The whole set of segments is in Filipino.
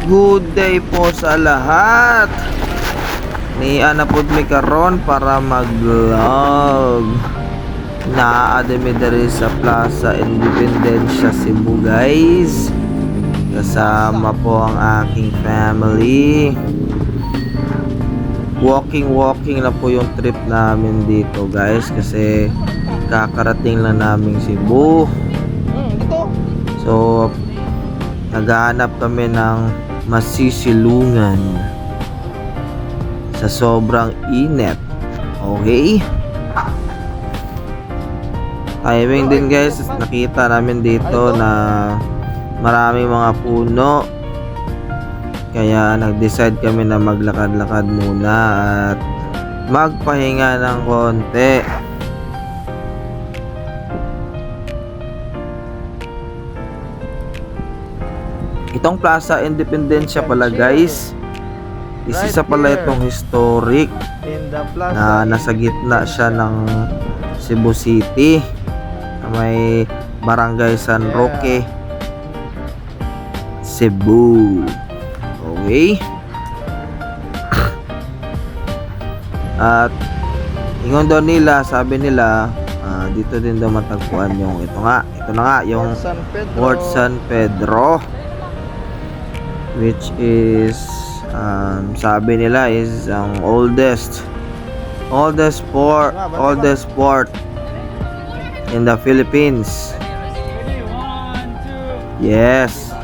Good day po sa lahat. Niya na pod mi karon para mag-vlog. Naadami diri sa Plaza Independencia, Cebu, guys. Kasama po ang aking family. Walking na po yung trip namin dito, guys, kasi kakarating lang namin Cebu. So naghahanap kami ng masisilungan sa sobrang init. Okay, timing din, guys. Nakita namin dito na maraming mga puno, kaya nag-decide kami na maglakad-lakad muna at magpahinga ng konti. Itong Plaza Independencia pala, guys, isa pala itong historic na nasa gitna siya ng Cebu City, na may Barangay San Roque, Cebu. Okay, at ingon daw nila, sabi nila, dito din daw matagpuan yung ito na nga yung Fort San Pedro, which is sabi nila is ang oldest port in the Philippines. Yes.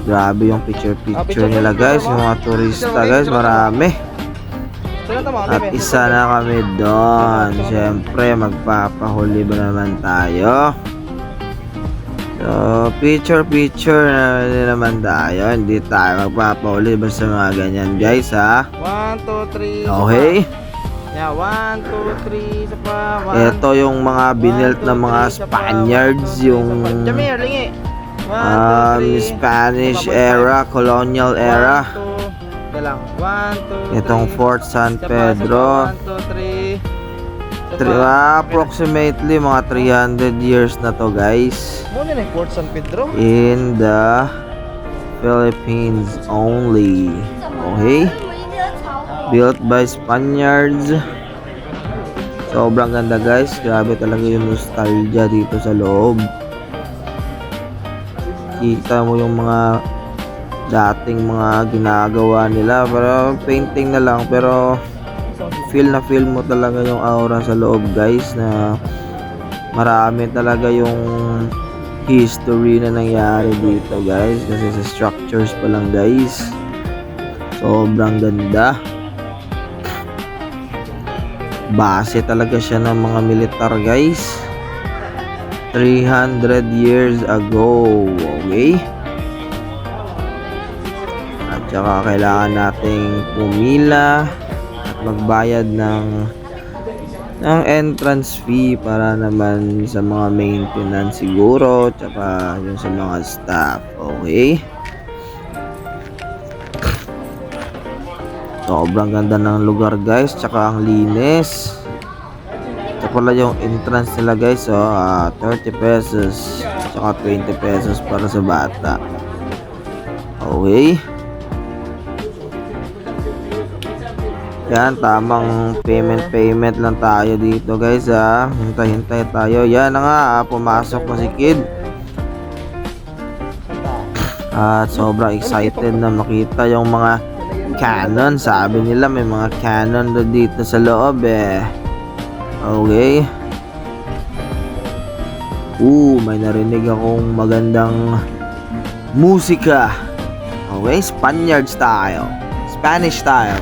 Grabe yung picture nila, guys. Yung mga turista, guys, marami. At isa na kami doon. Siyempre, magpapahuli ba naman tayo? So, picture na naman tayo. Hindi tayo magpapahuli basta mga ganyan, guys, ha? 1, 2, 3. Okay? Yeah, 1, 2, 3. Isa pa. Ito yung mga binilt na mga Spaniards, yung Jamir, lingi. Spanish era, colonial era. 1, 2, 3. Itong Fort San Pedro, 1, 2, 3. approximately mga 300 years na to, guys. Muna na yung Fort San Pedro In the Philippines only. Okay, built by Spaniards. Sobrang ganda, guys. Grabe talaga yung nostalgia dito sa loob. Kita mo yung mga dating mga ginagawa nila, pero painting na lang, pero feel mo talaga yung aura sa loob, guys, na marami talaga yung history na nangyari dito, guys, kasi sa structures pa lang, guys, sobrang ganda. Base talaga siya ng mga militar, guys, 300 years ago. Okay, at saka kailangan nating pumila at magbayad ng entrance fee para naman sa mga maintenance siguro, tsaka yung sa mga staff. Okay, sobrang ganda ng lugar, guys, tsaka ang linis. Ito pala yung entrance nila, guys. So 30 pesos tsaka 20 pesos para sa bata. Okay, yan, tamang payment lang tayo dito, guys, ha. Hintay tayo. Yan na nga, pumasok na si Kid. At sobrang excited na makita yung mga cannon. Sabi nila may mga cannon dito sa loob, eh. Okay. May narinig akong magandang musika. Okay, Spaniard style, Spanish style.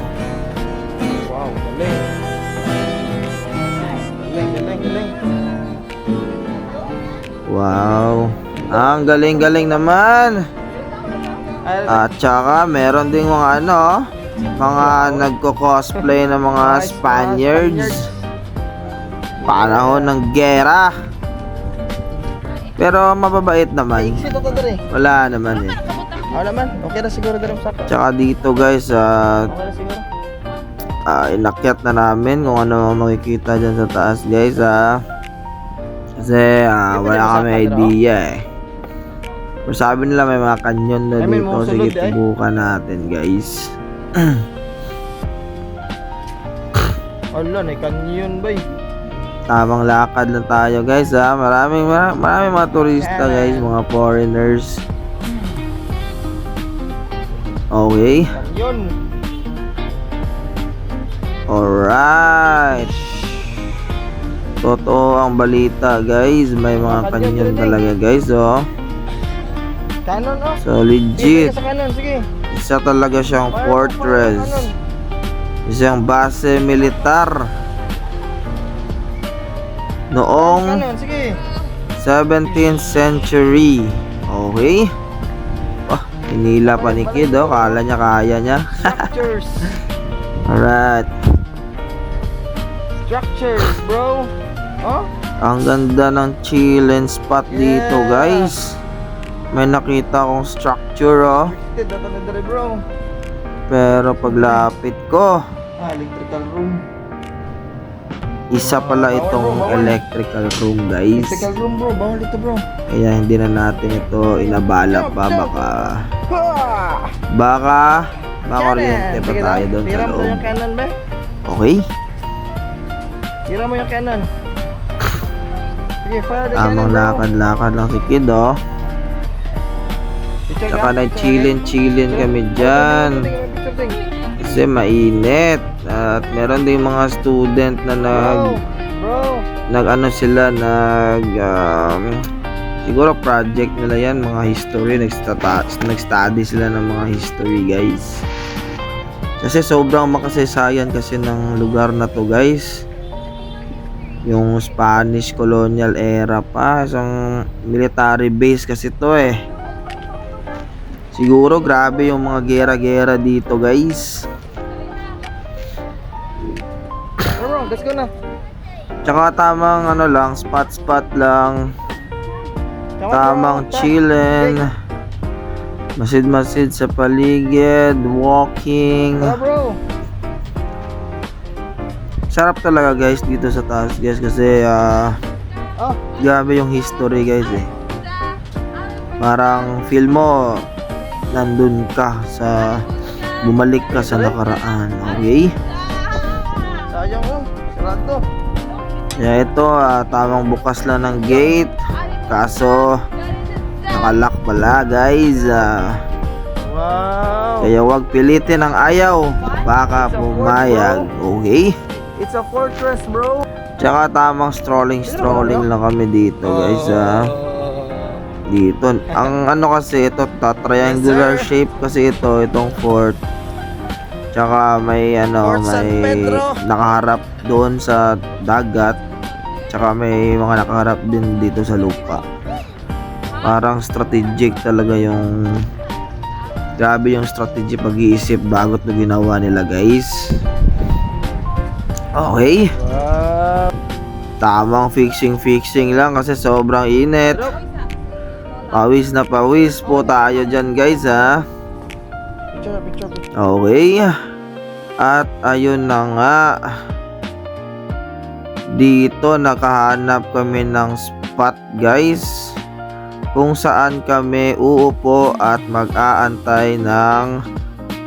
Wow, galing. Wow, ang galing naman. At saka meron ding mga mga nagko-cosplay ng mga Spaniards panahon ng gera, pero mababait naman. Wala naman, eh. Okay na siguro ganun sa. Tsaka dito, guys, Okay na siguro. inakyat na namin kung ano makikita dyan sa taas, guys, kasi wala kami idea, eh. Pero sabi nila may mga kanyon na I mean, dito. mga Sige, sulod, eh. tubukan natin, guys. Ala, na kanyon bay. Tamang lakad lang tayo, guys, ha. Maraming mga turista, guys, mga foreigners. Okay. Kanyon. Alright. Totoo ang balita, guys. May mga kanyon talaga, guys, oh. Kanon, oh. So, Sige, legit. sa kanon, sige. Isa talaga siyang Fire, fortress. kanon. Isang base militar. Noong Kanon, sige. 17th century. Okay. Oh, hinila pa ni Kid, oh. Kala niya kaya niya. Structures. Alright. Structures, bro. Oh? Ang ganda ng chilling spot dito, Yeah. guys. May nakita akong structure, oh. Restricted, data na dali, bro. Pero paglapit ko, Electrical room. isa pala itong electrical room, guys. Electrical room, bro. Bawal dito, bro. Kaya hindi na natin ito inabala pa. Ha! Makakuryente pa Sige tayo daw, doon sa tira mo loob. yung cannon, be. Okay? Tira mo yung cannon. Sige, fire the Tamang cannon, bro. lakad-lakad lang si Kid, oh. Picture Tsaka ka, nag-chillin kami dyan. Kasi mainit. At meron din mga student na Bro. nag-ano sila, siguro project nila yan, mga history. Nag-study sila ng mga history, guys. Kasi sobrang makasaysayan kasi ng lugar na to, guys. Yung Spanish colonial era pa. Isang military base kasi to, eh. Siguro grabe yung mga gera-gera dito, guys. Bro, let's go na. Tsaka tamang ano lang, spot lang. Come on, Tamang bro. chillin. Masid-masid sa paligid, walking. Tara, bro. Sarap talaga, guys, dito sa taas, guys, kasi Oh, grabe yung history, guys, eh. Parang feel mo nandun ka sa bumalik ka sa nakaraan. Okay? sayang mo. Sarado. Kaya ito, tamang bukas lang ng gate. Kaso nakalock pala, guys. Wow. Kaya wag pilitin ang ayaw. Baka pumayag. Okay? It's a fortress, bro. Tsaka tamang strolling lang kami dito, guys. Dito. Ang ano kasi ito, triangular shape kasi itong fort. Tsaka may Fort San Pedro. nakaharap doon sa dagat. Tsaka may mga nakaharap din dito sa lupa. Parang strategic talaga yung grabe yung strategy pag-iisip bago ito ginawa nila, guys. Okay. Wow. Tamang fixing lang kasi sobrang init. Pawis na pawis po tayo dyan, guys, ha. Picture. Okay. At ayun na nga. Dito nakahanap kami ng spot, guys, kung saan kami uupo at mag-aantay ng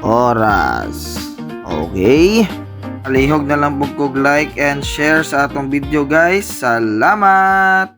oras. Okay? Palihog na lang pagkog like and share sa atong video, guys. Salamat!